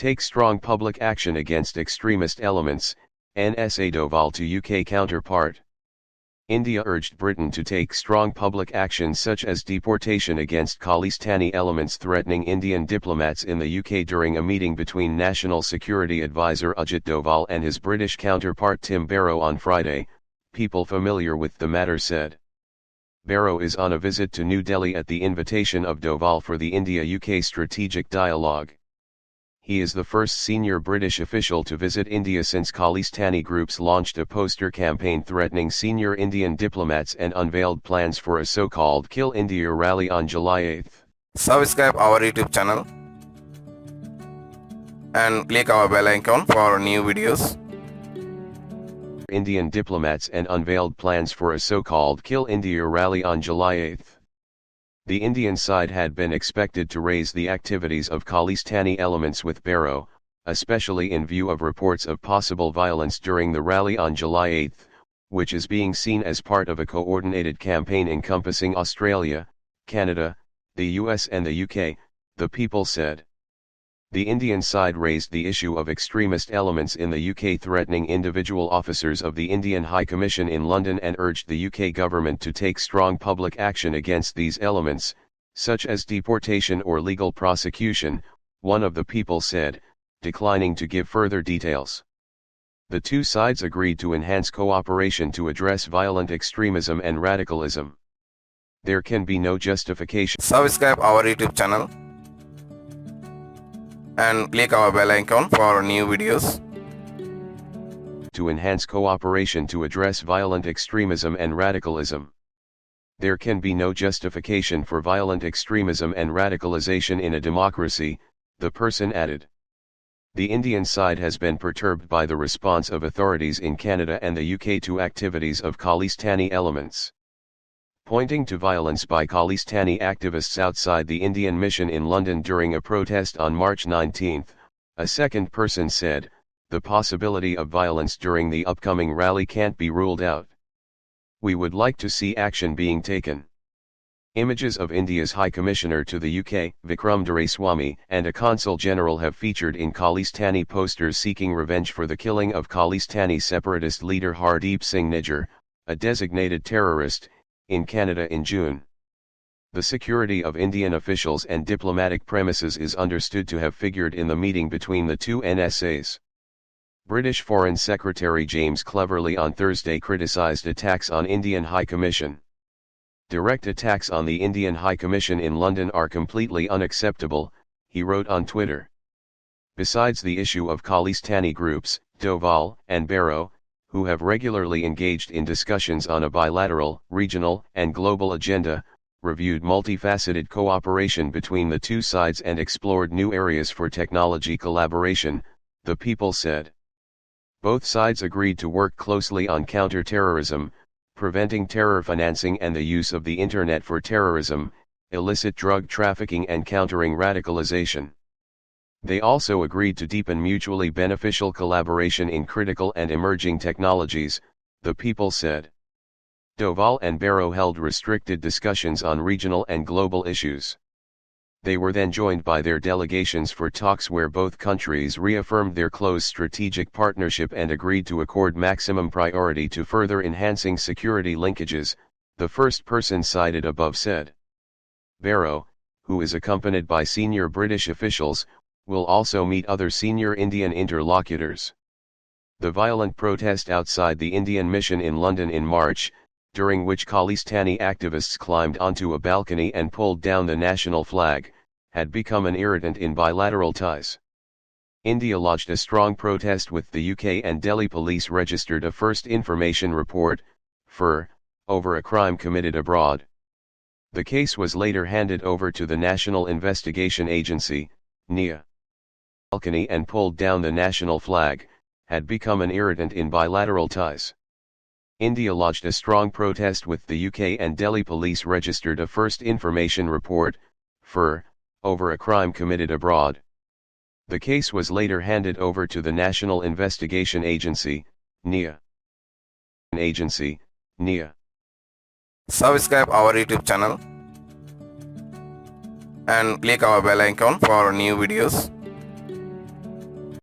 Take strong public action against extremist elements, NSA Doval to UK counterpart. India urged Britain to take strong public action such as deportation against Khalistani elements threatening Indian diplomats in the UK during a meeting between National Security Advisor Ajit Doval and his British counterpart Tim Barrow on Friday, people familiar with the matter said. Barrow is on a visit to New Delhi at the invitation of Doval for the India-UK strategic dialogue. He is the first senior British official to visit India since Khalistani groups launched a poster campaign threatening senior Indian diplomats and unveiled plans for a so-called Kill India rally on July 8. Subscribe our YouTube channel and click our bell icon for new videos. Indian diplomats and unveiled plans for a so-called Kill India rally on July 8. The Indian side had been expected to raise the activities of Khalistani elements with Barrow, especially in view of reports of possible violence during the rally on July 8, which is being seen as part of a coordinated campaign encompassing Australia, Canada, the US and the UK, the People said. The Indian side raised the issue of extremist elements in the UK threatening individual officers of the Indian High Commission in London and urged the UK government to take strong public action against these elements, such as deportation or legal prosecution, one of the People said, declining to give further details. The two sides agreed to enhance cooperation to address violent extremism and radicalism. There can be no justification. Subscribe our YouTube channel and click our bell icon for new videos. To enhance cooperation to address violent extremism and radicalism. There can be no justification for violent extremism and radicalization in a democracy, the person added. The Indian side has been perturbed by the response of authorities in Canada and the UK to activities of Khalistani elements. Pointing to violence by Khalistani activists outside the Indian mission in London during a protest on March 19, a second person said, the possibility of violence during the upcoming rally can't be ruled out. We would like to see action being taken. Images of India's High Commissioner to the UK, Vikram Doraiswamy, and a Consul General have featured in Khalistani posters seeking revenge for the killing of Khalistani separatist leader Hardeep Singh Nijjar, a designated terrorist, in Canada in June. The security of Indian officials and diplomatic premises is understood to have figured in the meeting between the two NSAs. British Foreign Secretary James Cleverly on Thursday criticised attacks on Indian High Commission. Direct attacks on the Indian High Commission in London are completely unacceptable, he wrote on Twitter. Besides the issue of Khalistani groups, Doval and Barrow, who have regularly engaged in discussions on a bilateral, regional, and global agenda, reviewed multifaceted cooperation between the two sides and explored new areas for technology collaboration, the People said. Both sides agreed to work closely on counter-terrorism, preventing terror financing and the use of the Internet for terrorism, illicit drug trafficking and countering radicalization. They also agreed to deepen mutually beneficial collaboration in critical and emerging technologies, the People said. Doval and Barrow held restricted discussions on regional and global issues. They were then joined by their delegations for talks where both countries reaffirmed their close strategic partnership and agreed to accord maximum priority to further enhancing security linkages, the first person cited above said. Barrow, who is accompanied by senior British officials, will also meet other senior Indian interlocutors. The violent protest outside the Indian mission in London in March, during which Khalistani activists climbed onto a balcony and pulled down the national flag, had become an irritant in bilateral ties. India lodged a strong protest with the UK and Delhi police registered a first information report, FIR, over a crime committed abroad. The case was later handed over to the National Investigation Agency, NIA. Balcony and pulled down the national flag, had become an irritant in bilateral ties. India lodged a strong protest with the UK and Delhi police registered a first information report, FIR, over a crime committed abroad. The case was later handed over to the National Investigation Agency, NIA. Subscribe our YouTube channel and click our bell icon for new videos.